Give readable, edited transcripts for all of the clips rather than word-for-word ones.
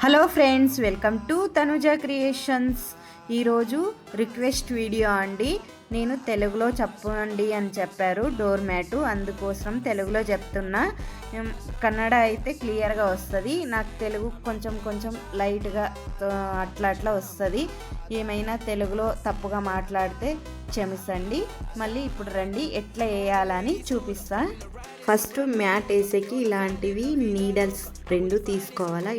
Hello friends, welcome to Tanuja creations. ఈరోజు request video అండి. నేను తెలుగులో చెప్పండి అని చెప్పారు డోర్ మ్యాటు, అందుకోసం తెలుగులో చెప్తున్నా. కన్నడ అయితే క్లియర్గా వస్తుంది, నాకు తెలుగు కొంచెం కొంచెం లైట్గా అట్లా వస్తుంది. ఏమైనా తెలుగులో తప్పుగా మాట్లాడితే క్షమించండి. మళ్ళీ ఇప్పుడు రండి ఎట్లా వేయాలని చూపిస్తా. ఫస్ట్ మ్యాట్ వేసేకి ఇలాంటివి నీడల్స్ 2 తీసుకోవాలా.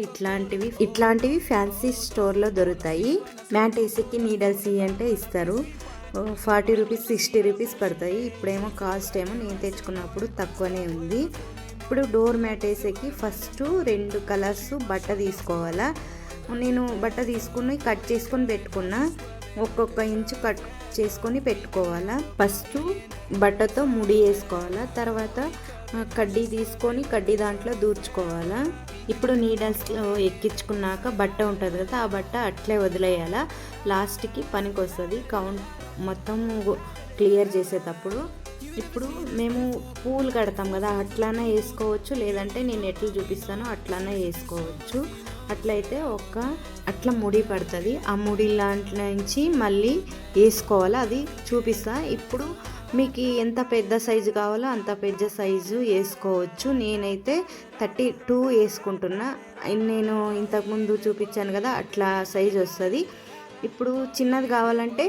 ఇట్లాంటివి ఫ్యాన్సీ స్టోర్లో దొరుకుతాయి. మ్యాట్ వేసేకి నీడల్స్ అంటే ఇస్తారు. 40 రూపీస్ 60 రూపీస్ పడతాయి. ఇప్పుడేమో కాస్ట్ ఏమో నేను తెచ్చుకున్నప్పుడు తక్కువనే ఉంది. ఇప్పుడు డోర్ మ్యాట్ వేసేకి ఫస్ట్ 2 కలర్స్ బట్ట తీసుకోవాలా. నేను బట్ట తీసుకుని కట్ చేసుకొని పెట్టుకున్నా. ఒక్కొక్క ఇంచు కట్ చేసుకొని పెట్టుకోవాలా. ఫస్ట్ బట్టతో ముడి వేసుకోవాలా. తర్వాత కడ్డీ తీసుకొని కడ్డీ దాంట్లో దూర్చుకోవాలా. ఇప్పుడు నీడల్స్లో ఎక్కించుకున్నాక బట్ట ఉంటుంది కదా, ఆ బట్ట అట్లే వదిలేయాలా. లాస్ట్కి పనికి వస్తుంది కౌంట్ మొత్తం క్లియర్ చేసేటప్పుడు. ఇప్పుడు మేము పూలు కడతాం కదా, అట్లానే వేసుకోవచ్చు, లేదంటే నేను ఎట్లా చూపిస్తానో అట్లానే వేసుకోవచ్చు. అట్లయితే అట్లా ముడి పడుతుంది. ఆ ముడి లాంటి నుంచి మళ్ళీ వేసుకోవాలి, అది చూపిస్తా. ఇప్పుడు మీకు ఎంత పెద్ద సైజు కావాలో అంత పెద్ద సైజు వేసుకోవచ్చు. నేనైతే 32 వేసుకుంటున్నా. నేను ఇంతకుముందు చూపించాను కదా, అట్లా సైజు వస్తుంది. ఇప్పుడు చిన్నది కావాలంటే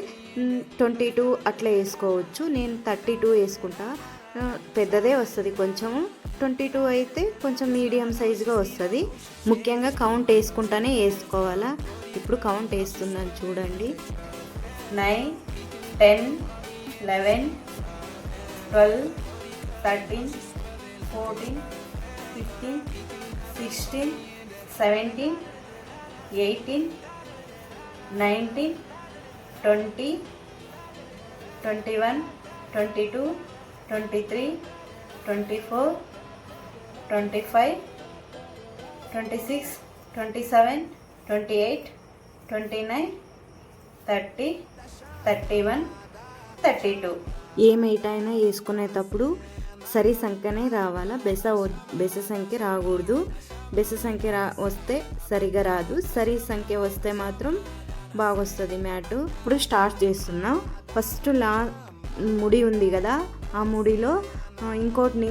22 అట్లా వేసుకోవచ్చు. నేను 32 వేసుకుంటా, పెద్దదే వస్తుంది కొంచెము. 22 అయితే కొంచెం మీడియం సైజుగా వస్తుంది. ముఖ్యంగా కౌంట్ వేసుకుంటానే వేసుకోవాలా. ఇప్పుడు కౌంట్ వేస్తున్నాను చూడండి. 9 10 11 12 13 14 15 16 17 18 19 20 21 22 23 24 25 26 27 28 29 30 31 32. ఏమైనా వేసుకునేటప్పుడు సరి సంఖ్యనే రావాలా. బెస సంఖ్య రాకూడదు. బెస సంఖ్య వస్తే సరిగా రాదు, సరి సంఖ్య వస్తే మాత్రం బాగొస్తుంది మ్యాటు. ఇప్పుడు స్టార్ట్ చేస్తున్నాం. ఫస్ట్ ముడి ఉంది కదా, ఆ ముడిలో ఇంకోటి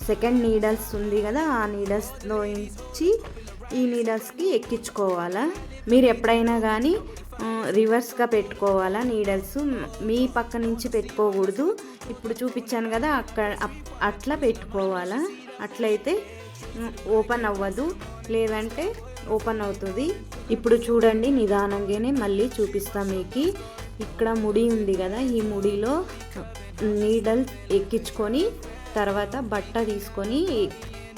సెకండ్ నీడల్స్ ఉంది కదా, ఆ నీడల్స్లో ఇచ్చి ఈ నీడల్స్కి ఎక్కించుకోవాలా. మీరు ఎప్పుడైనా కానీ రివర్స్గా పెట్టుకోవాలా. నీడల్స్ మీ పక్క నుంచి పెట్టుకోకూడదు. ఇప్పుడు చూపించాను కదా, అట్లా పెట్టుకోవాలా. అట్లయితే ఓపెన్ అవ్వదు, లేదంటే ఓపెన్ అవుతుంది. ఇప్పుడు చూడండి, నిదానంగానే మళ్ళీ చూపిస్తాం మీకు. ఇక్కడ ముడి ఉంది కదా, ఈ ముడిలో నీడల్ ఎక్కించుకొని తర్వాత బట్ట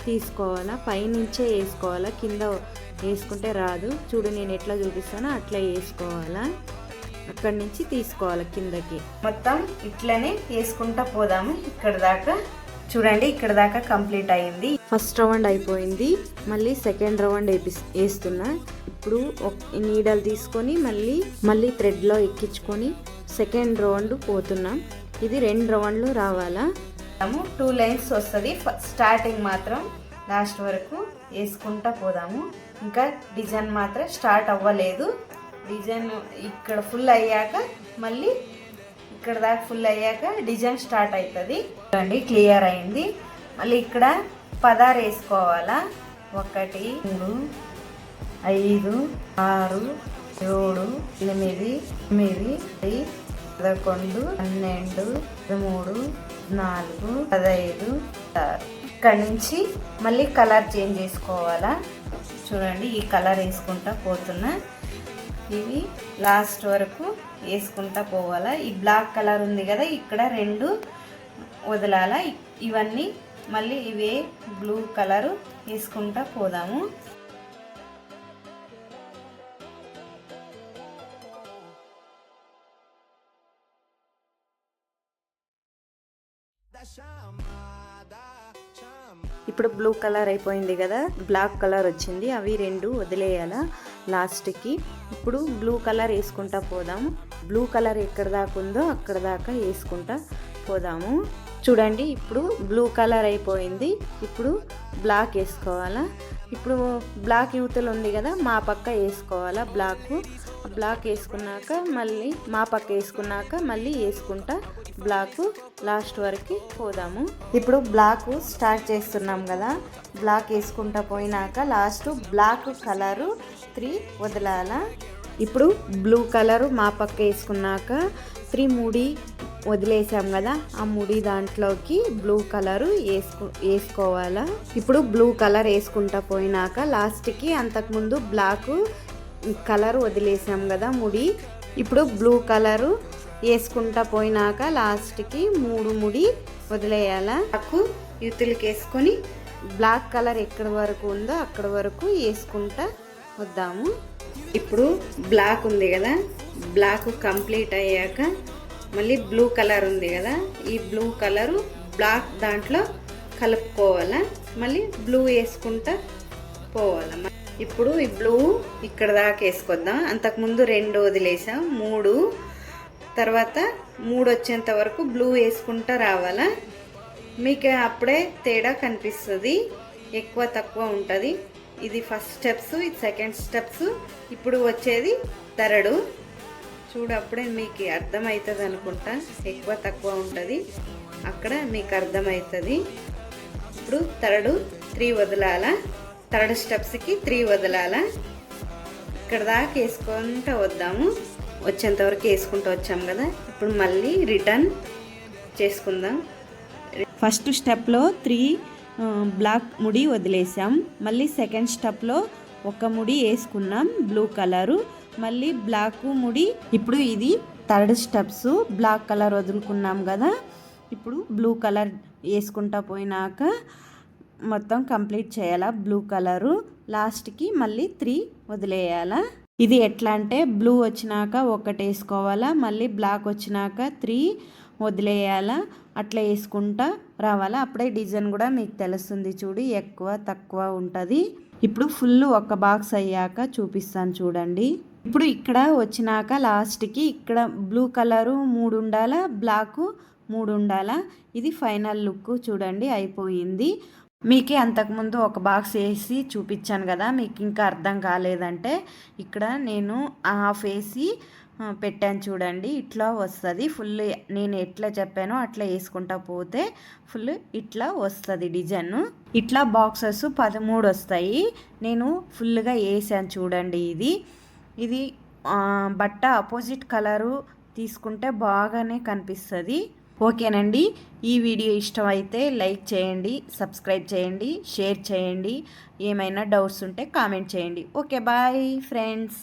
తీసుకోవాలా. పైనుంచే వేసుకోవాలా, కింద వేసుకుంటే రాదు. చూడు నేను ఎట్లా చూపిస్తానో అట్లా వేసుకోవాలా. అక్కడి నుంచి తీసుకోవాలి కిందకి. మొత్తం ఇట్లనే వేసుకుంటా పోదాము. ఇక్కడ దాకా చూడండి, ఇక్కడ దాకా కంప్లీట్ అయింది. ఫస్ట్ రౌండ్ అయిపోయింది, మళ్ళీ సెకండ్ రౌండ్ వేస్తున్నా. ఇప్పుడు నీడల్ తీసుకొని మళ్ళీ థ్రెడ్లో ఎక్కించుకొని సెకండ్ రౌండ్ పోతున్నాం. ఇది 2 రౌండ్లు రావాలా. 2 లైన్స్ వస్తుంది. స్టార్టింగ్ మాత్రం లాస్ట్ వరకు వేసుకుంటా పోదాము. ఇంకా డిజైన్ మాత్రం స్టార్ట్ అవ్వలేదు. డిజైన్ ఇక్కడ ఫుల్ అయ్యాక మళ్ళీ ఇక్కడ దాకా ఫుల్ అయ్యాక డిజైన్ స్టార్ట్ అవుతుంది. చూడండి క్లియర్ అయింది. మళ్ళీ ఇక్కడ 16 వేసుకోవాలా. 1 3 5 6 7 8 9 10 11 12 13 14 15 16. ఇక్కడ నుంచి మళ్ళీ కలర్ చేంజ్ చేసుకోవాలా. చూడండి ఈ కలర్ వేసుకుంటా పోతున్నా. ఇవి లాస్ట్ వరకు వేసుకుంటా పోవాలా. ఈ బ్లాక్ కలర్ ఉంది కదా, ఇక్కడ 2 వదలాలా. ఇవన్నీ మళ్ళీ ఇవే బ్లూ కలరు వేసుకుంటా పోదాము. ఇప్పుడు బ్లూ కలర్ అయిపోయింది కదా, బ్లాక్ కలర్ వచ్చింది. అవి 2 వదిలేయాలా లాస్ట్కి. ఇప్పుడు బ్లూ కలర్ వేసుకుంటా పోదాము. బ్లూ కలర్ ఎక్కడ దాకా ఉందో అక్కడ దాకా వేసుకుంటా పోదాము. చూడండి ఇప్పుడు బ్లూ కలర్ అయిపోయింది. ఇప్పుడు బ్లాక్ వేసుకోవాలా. ఇప్పుడు బ్లాక్ యువతలు ఉంది కదా, మా పక్క వేసుకోవాలా బ్లాక్ వేసుకున్నాక మళ్ళీ మా పక్క వేసుకున్నాక మళ్ళీ వేసుకుంటా బ్లాక్ లాస్ట్ వరకు పోదాము. ఇప్పుడు బ్లాక్ స్టార్ట్ చేస్తున్నాం కదా, బ్లాక్ వేసుకుంటా పోయినాక లాస్ట్ బ్లాక్ కలరు 3 వదలాల. ఇప్పుడు బ్లూ కలరు మా పక్క వేసుకున్నాక 3 ముడి వదిలేసాం కదా, ఆ ముడి దాంట్లోకి బ్లూ కలరు వేసుకోవాలా. ఇప్పుడు బ్లూ కలర్ వేసుకుంటా పోయినాక లాస్ట్కి అంతకుముందు బ్లాక్ కలర్ వదిలేసాం కదా ముడి, ఇప్పుడు బ్లూ కలరు వేసుకుంటా పోయినాక లాస్ట్కి 3 ముడి వదిలేయాల. బ్లాక్ యుతులకి వేసుకొని బ్లాక్ కలర్ ఎక్కడి వరకు ఉందో అక్కడి వరకు వేసుకుంటా వద్దాము. ఇప్పుడు బ్లాక్ ఉంది కదా, బ్లాక్ కంప్లీట్ అయ్యాక మళ్ళీ బ్లూ కలర్ ఉంది కదా, ఈ బ్లూ కలరు బ్లాక్ దాంట్లో కలుపుకోవాలా. మళ్ళీ బ్లూ వేసుకుంటా పోవాలా. ఇప్పుడు ఈ బ్లూ ఇక్కడ దాకా వేసుకొద్దాం. అంతకుముందు 2 వదిలేసాం, 3 తర్వాత 3 వచ్చేంత వరకు బ్లూ వేసుకుంటా రావాలా. మీకు అప్పుడే తేడా కనిపిస్తుంది, ఎక్కువ తక్కువ ఉంటుంది. ఇది ఫస్ట్ స్టెప్స్, ఇది సెకండ్ స్టెప్స్, ఇప్పుడు వచ్చేది థర్డ్. అప్పుడే మీకు అర్థమవుతుంది అనుకుంటా, ఎక్కువ తక్కువ ఉంటుంది అక్కడ మీకు అర్థమవుతుంది. ఇప్పుడు థర్డ్ 3 వదలాల, థర్డ్ స్టెప్స్కి 3 వదలాల. ఇక్కడ దాకా వేసుకుంటూ వద్దాము, వచ్చేంత వరకు వేసుకుంటూ వచ్చాం కదా. ఇప్పుడు మళ్ళీ రిటర్న్ చేసుకుందాం. ఫస్ట్ స్టెప్లో 3 బ్లాక్ ముడి వదిలేసాం, మళ్ళీ సెకండ్ స్టెప్లో 1 ముడి వేసుకున్నాం బ్లూ కలరు, మళ్ళీ బ్లాక్ ముడి. ఇప్పుడు ఇది థర్డ్ స్టెప్స్, బ్లాక్ కలర్ వదులుకున్నాం కదా, ఇప్పుడు బ్లూ కలర్ వేసుకుంటా పోయినాక మొత్తం కంప్లీట్ చేయాలా. బ్లూ కలరు లాస్ట్కి మళ్ళీ 3 వదిలేయాలా. ఇది ఎట్లా అంటే బ్లూ వచ్చినాక 1 వేసుకోవాలా, మళ్ళీ బ్లాక్ వచ్చినాక 3 వదిలేయాలా, అట్లా వేసుకుంటా రావాలా. అప్పుడే డిజైన్ కూడా మీకు తెలుస్తుంది. చూడు ఎక్కువ తక్కువ ఉంటుంది. ఇప్పుడు ఫుల్ ఒక బాక్స్ అయ్యాక చూపిస్తాను చూడండి. ఇప్పుడు ఇక్కడ వచ్చినాక లాస్ట్కి ఇక్కడ బ్లూ కలరు 3 ఉండాలా, బ్లాక్ 3 ఉండాలా. ఇది ఫైనల్ లుక్ చూడండి, అయిపోయింది. మీకే అంతకుముందు ఒక బాక్స్ వేసి చూపించాను కదా, మీకు ఇంకా అర్థం కాలేదంటే ఇక్కడ నేను హాఫ్ వేసి పెట్టాను చూడండి, ఇట్లా వస్తుంది. ఫుల్ నేను ఎట్లా చెప్పానో అట్లా వేసుకుంటా పోతే ఫుల్ ఇట్లా వస్తుంది డిజైన్. ఇట్లా బాక్సెస్ 13 వస్తాయి. నేను ఫుల్గా వేసాను చూడండి. ఇది బట్ట ఆపోజిట్ కలరు తీసుకుంటే బాగానే కనిపిస్తుంది. ఓకేనండి, ఈ వీడియో ఇష్టమైతే లైక్ చేయండి, సబ్స్క్రైబ్ చేయండి, షేర్ చేయండి. ఏమైనా డౌట్స్ ఉంటే కామెంట్ చేయండి. Okay, bye friends.